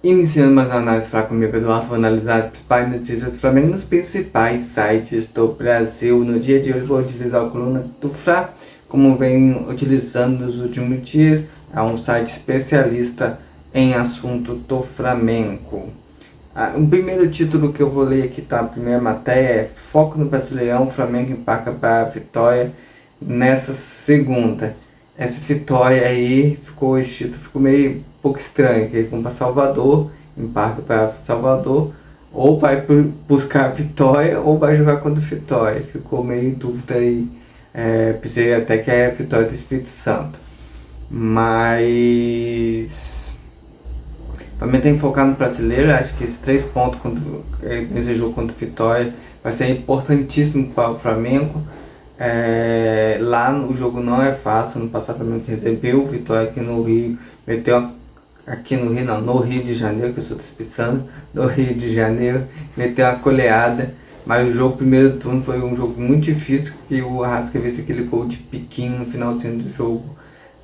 Iniciando mais uma análise fraca comigo, Eduardo, vou analisar as principais notícias do Flamengo nos principais sites do Brasil. No dia de hoje vou utilizar a coluna do Fla, como venho utilizando nos últimos dias. É um site especialista em assunto do Flamengo. O primeiro título que eu vou ler aqui, tá? A primeira matéria é Foco no Brasileirão, o Flamengo empaca para a vitória nessa segunda. Essa vitória aí esse título ficou meio pouco estranho, que eles vão para Salvador, embarca para Salvador, ou vai buscar a vitória ou vai jogar contra a Vitória. Ficou meio em dúvida aí. Pensei até que é a vitória do Espírito Santo. Mas também tem que focar no brasileiro. Acho que esses 3 pontos nesse jogo contra o Vitória vai ser importantíssimo para o Flamengo. Lá o jogo não é fácil. No passado o Flamengo recebeu o Vitória aqui no Rio, no Rio de Janeiro, que eu sou do Espírito Santo, no Rio de Janeiro, meteu uma goleada. Mas o jogo, primeiro turno, foi um jogo muito difícil, que o Arrascaeta fez aquele gol de piquinho no finalzinho do jogo.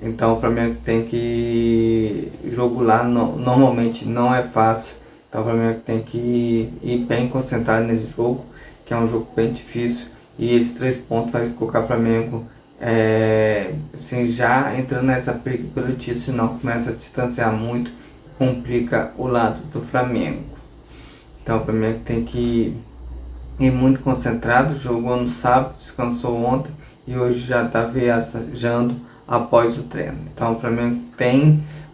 Então o Flamengo tem que... O jogo lá normalmente não é fácil. Então o Flamengo tem que ir bem concentrado nesse jogo, que é um jogo bem difícil. E esses 3 pontos vai colocar o Flamengo assim, já entrando nessa briga pelo título, senão começa a distanciar muito, complica o lado do Flamengo. Então o Flamengo tem que ir muito concentrado. Jogou no sábado, descansou ontem e hoje já está viajando após o treino. Então o Flamengo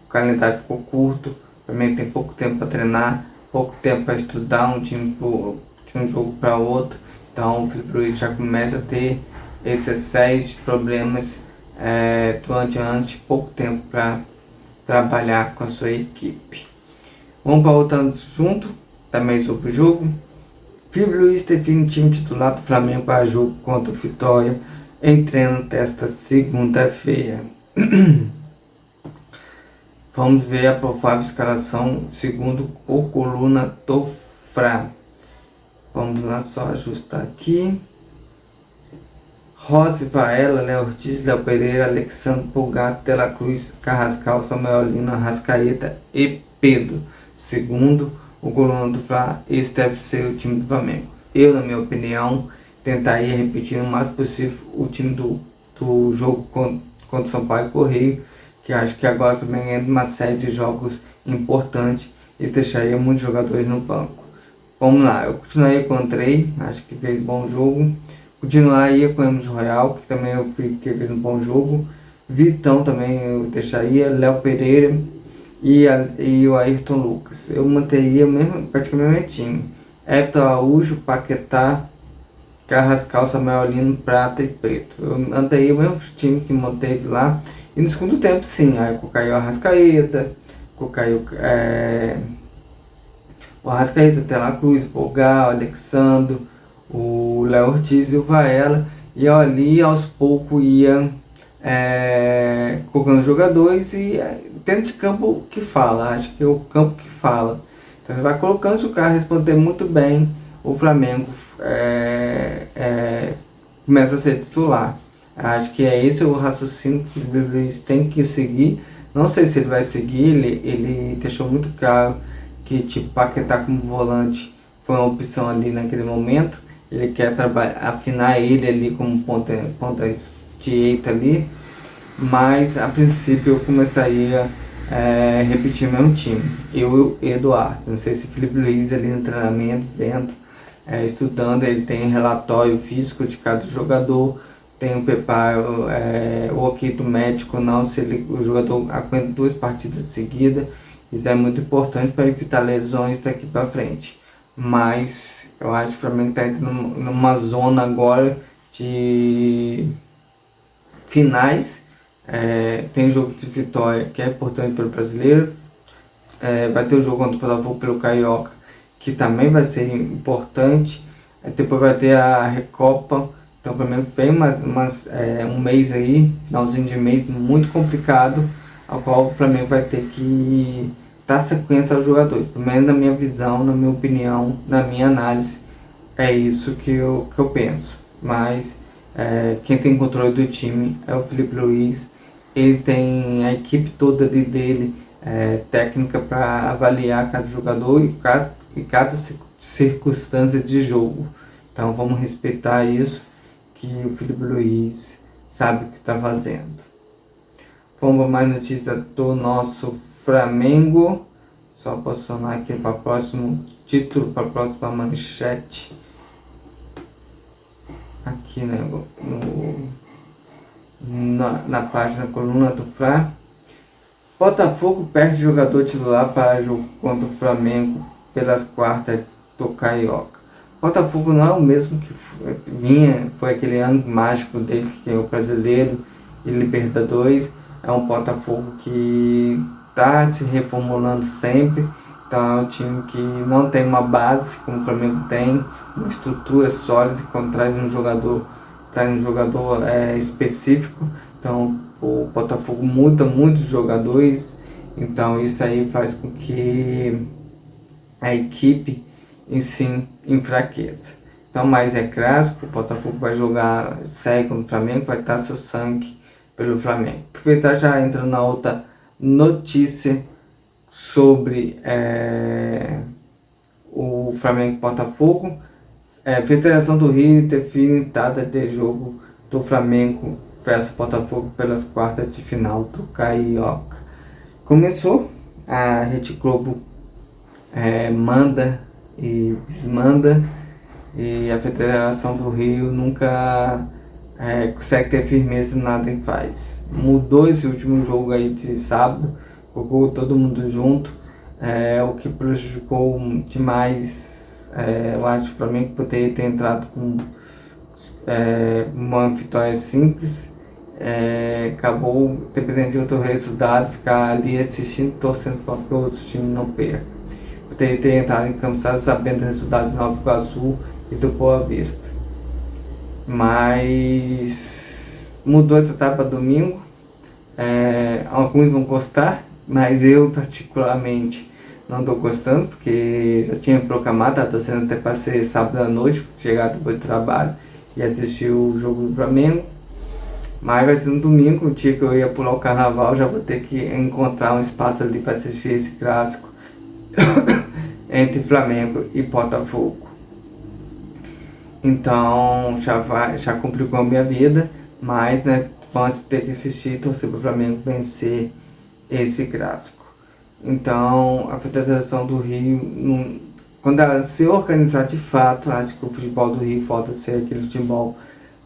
o calendário ficou curto, o Flamengo tem pouco tempo para treinar, pouco tempo para estudar de um jogo para outro. Então o Felipe Luiz já começa a ter esses 6 problemas durante pouco tempo para trabalhar com a sua equipe. Vamos para outro assunto, também sobre o jogo. Felipe Luiz define time titular do Flamengo para jogo contra o Vitória em treino desta segunda-feira. Vamos ver a provável escalação segundo o coluna do Fla. Vamos lá, só ajustar aqui. Rossi, Varela, Léo Ortiz, Léo Pereira, Alexandre Pulgar, Tela Cruz, Carrascal, Samuel Lino, Arrascaeta e Pedro. Segundo o coluna do Fla, esse deve ser o time do Flamengo. Eu, na minha opinião, tentaria repetir o mais possível o time do jogo contra o São Paulo e Correio, que acho que agora também é uma série de jogos importantes e deixaria muitos jogadores no banco. Vamos lá, eu continuaria com o Andrei, acho que fez um bom jogo. Continuaria com o Emerson Royal, que também eu fui que fez um bom jogo. Vitão também eu deixaria, Léo Pereira e o Ayrton Lucas. Eu manteria praticamente o meu time. Everton Araújo, Paquetá, Carrascal, Samuel Lino, Prata e Preto. Eu manteria o mesmo time que manteve lá. E no segundo tempo, sim, aí caiu a Arrascaeta, caiu o Arrascaeta, Tela Cruz, Pulgar, o Alexandre, o Léo Ortiz e o Varela. E ali aos poucos ia colocando jogadores e dentro de campo que fala. Acho que é o campo que fala. Então ele vai colocando, se o cara responder muito bem, o Flamengo começa a ser titular. Acho que é esse o raciocínio que o Luiz tem que seguir. Não sei se ele vai seguir, ele deixou muito claro que tipo, Paquetá como volante foi uma opção ali naquele momento. Ele quer afinar ele ali como ponta direita ali. Mas a princípio eu começaria repetir o mesmo time. Eu e Eduardo. Não sei se Felipe Luiz ali no treinamento, vendo, estudando, ele tem relatório físico de cada jogador, tem um preparo, o ok do médico, não, se o jogador aguenta 2 partidas seguidas. Isso é muito importante para evitar lesões daqui para frente. Mas eu acho que o Flamengo está entrando numa zona agora de finais. Tem o jogo de Vitória, que é importante para o brasileiro. Vai ter o jogo contra o Botafogo pelo Carioca, que também vai ser importante. Depois vai ter a Recopa. Então o Flamengo tem um mês aí, finalzinho de mês, muito complicado, ao qual o Flamengo vai ter que dar sequência aos jogadores. Pelo menos na minha visão, na minha opinião, na minha análise, é isso que eu penso. Mas quem tem controle do time é o Felipe Luiz. Ele tem a equipe toda dele técnica para avaliar cada jogador e cada circunstância de jogo. Então vamos respeitar isso, que o Felipe Luiz sabe o que está fazendo. Vamos mais notícia do nosso Flamengo. Só posicionar aqui para o próximo título, para a próxima manchete. Aqui, né, na página coluna do Fla. Botafogo perde jogador titular para jogo contra o Flamengo pelas quartas do Carioca. Botafogo não é o mesmo que foi aquele ano mágico dele, que ganhou o Brasileiro e Libertadores. É um Botafogo que está se reformulando sempre. Então é um time que não tem uma base como o Flamengo tem, uma estrutura sólida. Quando traz um jogador específico. Então o Botafogo muda muitos jogadores. Então isso aí faz com que a equipe em si enfraqueça. Então, mas é clássico, o Botafogo vai jogar segue contra o Flamengo, vai estar seu sangue pelo Flamengo. Aproveitar, já entra na outra notícia sobre o Flamengo e Botafogo. Federação do Rio define data de jogo do Flamengo versus Botafogo pelas quartas de final do Carioca. Começou, a Rede Globo manda e desmanda, e a Federação do Rio nunca consegue ter firmeza em nada em faz. Mudou esse último jogo aí de sábado, colocou todo mundo junto, o que prejudicou demais. Eu acho que o Flamengo poderia ter entrado com uma vitória simples, acabou dependendo de outro resultado, ficar ali assistindo, torcendo para que o outro time não perca. Poderia ter entrado em campo sabendo o resultado de Nova Iguaçu e do Boa Vista. Mas mudou essa etapa domingo. Alguns vão gostar, mas eu particularmente não estou gostando, porque já tinha proclamado, estava torcendo até para ser sábado à noite, chegar depois do trabalho e assistir o jogo do Flamengo. Mas vai ser no domingo, o dia que eu ia pular o carnaval, já vou ter que encontrar um espaço ali para assistir esse clássico entre Flamengo e Botafogo. Então já complicou a minha vida, mas né, vamos ter que assistir e torcer para o Flamengo vencer esse clássico. Então a Federação do Rio, quando ela se organizar de fato, acho que o futebol do Rio volta a ser aquele futebol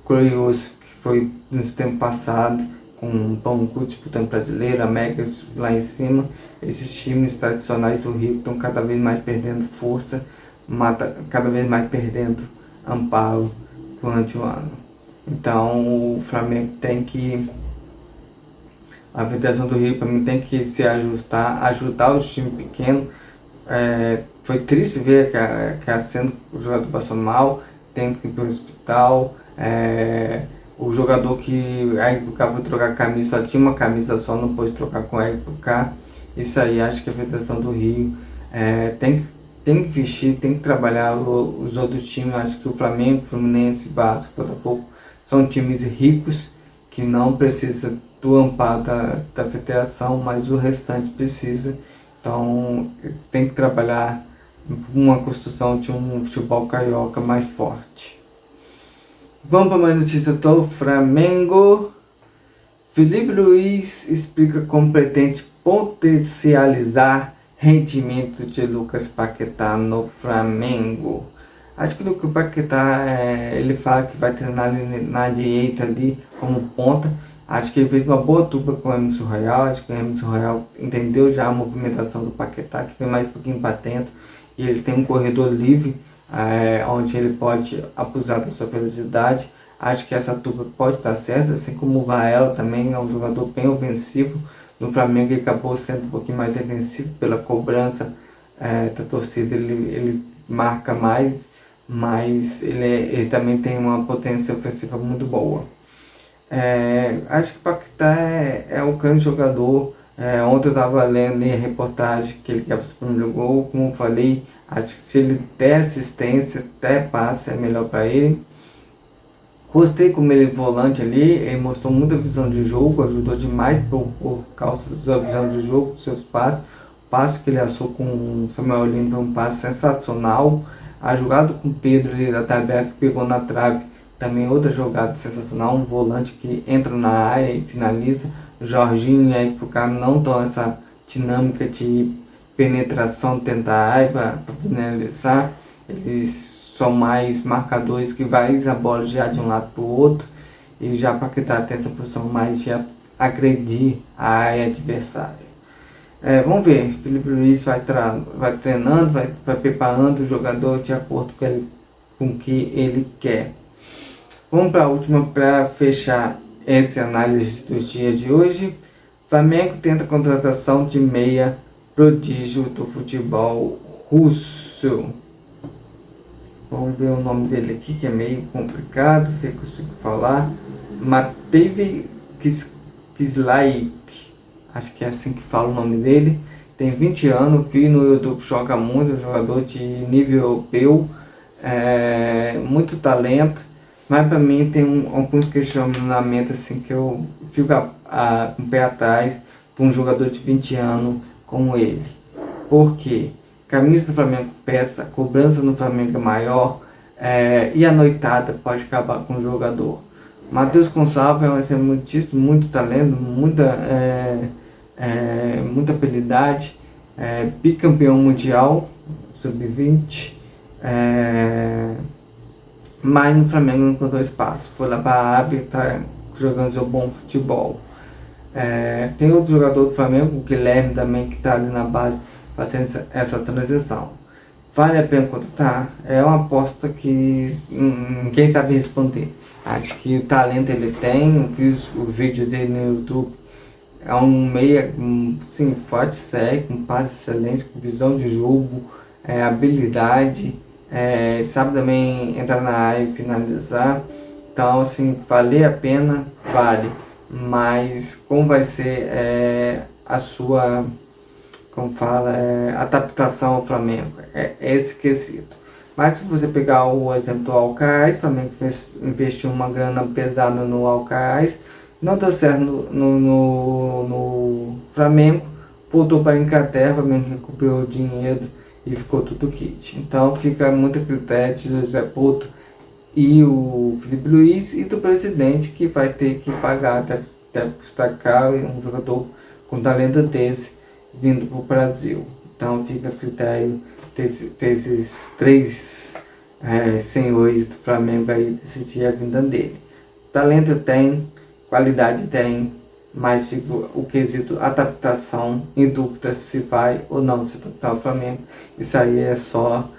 glorioso que foi no tempo passado, com o Pão disputando Brasileiro, América lá em cima. Esses times tradicionais do Rio estão cada vez mais perdendo força, cada vez mais perdendo amparo durante o ano. Então o Flamengo a Federação do Rio, para mim, tem que se ajudar os times pequenos. Foi triste ver que a sendo o jogador passou mal, tendo que ir para o hospital. O jogador que a RK foi trocar camisa, só tinha uma camisa só, não pôde trocar com a RK. Isso aí, acho que a Federação do Rio tem que investir, tem que trabalhar os outros times. Acho que o Flamengo, Fluminense, Vasco, Botafogo são times ricos que não precisam do amparo da federação, mas o restante precisa. Então eles têm que trabalhar uma construção de um futebol carioca mais forte. Vamos para mais notícias do Flamengo. Felipe Luiz explica como pretende potencializar rendimento de Lucas Paquetá no Flamengo. Acho que o Lucas Paquetá, ele fala que vai treinar na direita ali como ponta. Acho que ele fez uma boa dupla com o Emerson Royal. Acho que o Emerson Royal entendeu já a movimentação do Paquetá, que vem mais um pouquinho para dentro. E ele tem um corredor livre, onde ele pode abusar da sua velocidade. Acho que essa dupla pode estar certa, assim como o Varela também é um jogador bem ofensivo. No Flamengo ele acabou sendo um pouquinho mais defensivo pela cobrança da torcida, ele marca mais, mas ele também tem uma potência ofensiva muito boa. Acho que o Paquetá é um grande jogador. Ontem eu estava lendo em reportagem que ele quer fazer o primeiro gol. Como eu falei, acho que se ele der assistência, até passe, é melhor para ele. Gostei como ele é volante ali, ele mostrou muita visão de jogo, ajudou demais por causa da sua visão de jogo, dos seus passes. O passe que ele achou com o Samuel Lino foi um passe sensacional. A jogada com o Pedro ali da tabela que pegou na trave, também outra jogada sensacional. Um volante que entra na área e finaliza. Jorginho aí que o cara não tem essa dinâmica de penetração, tentar a área para finalizar. Eles são mais marcadores que vai a bola já de um lado para o outro, e já Paquetá tem essa posição mais de agredir a área adversária. Vamos ver, Felipe Luiz vai treinando, vai preparando o jogador de acordo com o que ele quer. Vamos para a última para fechar essa análise do dia de hoje. Flamengo tenta a contratação de meia prodígio do futebol russo. Vamos ver o nome dele aqui, que é meio complicado, se eu consigo falar. Matei Kislaik, acho que é assim que fala o nome dele. Tem 20 anos, vi no YouTube, joga muito, é um jogador de nível europeu, muito talento. Mas para mim tem alguns questionamentos assim, que eu fico com o pé atrás para um jogador de 20 anos como ele. Por quê? Camisa do Flamengo peça, cobrança no Flamengo é maior, e a noitada pode acabar com o jogador. Matheus Gonçalves é um muito talento, muita habilidade, bicampeão mundial, sub-20, mas no Flamengo não encontrou espaço. Foi lá para a Arábia e está jogando seu bom futebol. Tem outro jogador do Flamengo, o Guilherme também, que está ali na base, fazendo essa transição. Vale a pena contratar? É uma aposta que ninguém sabe responder. Acho que o talento ele tem, fiz o vídeo dele no YouTube. É um meia, sim, forte, sério, com passe excelente, com visão de jogo, habilidade, sabe também entrar na área e finalizar. Então, assim, vale a pena, vale. Mas como vai ser a sua, como fala, adaptação ao Flamengo? É esquecido. Mas se você pegar o exemplo do Alcaraz, o Flamengo investiu uma grana pesada no Alcaraz, não deu certo no Flamengo, voltou para a Inglaterra, o Flamengo recuperou o dinheiro e ficou tudo kit. Então fica muito a critério de José Porto e o Felipe Luiz e do presidente, que vai ter que pagar, deve custar caro, um jogador com talento desse vindo para o Brasil. Então fica a critério desses três senhores do Flamengo aí decidir a vinda dele. Talento tem, qualidade tem, mas fica o quesito adaptação em dúvida se vai ou não se adaptar ao Flamengo. Isso aí é só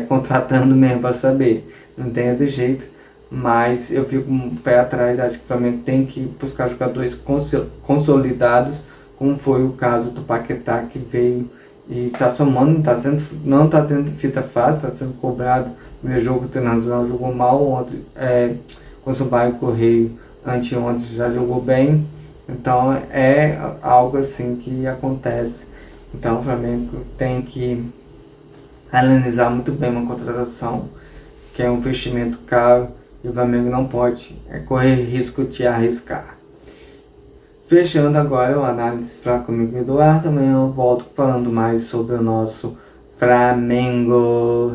contratando mesmo para saber. Não tem outro jeito, mas eu fico um pé atrás. Acho que o Flamengo tem que buscar jogadores consolidados, como foi o caso do Paquetá, que veio e está somando, não está tendo fita fácil, está sendo cobrado. No meu jogo internacional jogou mal ontem, com o Sampaio Correio, anteontem já jogou bem. Então é algo assim que acontece. Então o Flamengo tem que analisar muito bem uma contratação, que é um investimento caro, e o Flamengo não pode correr risco de arriscar. Fechando agora o análise para comigo e Eduardo, amanhã eu volto falando mais sobre o nosso Flamengo.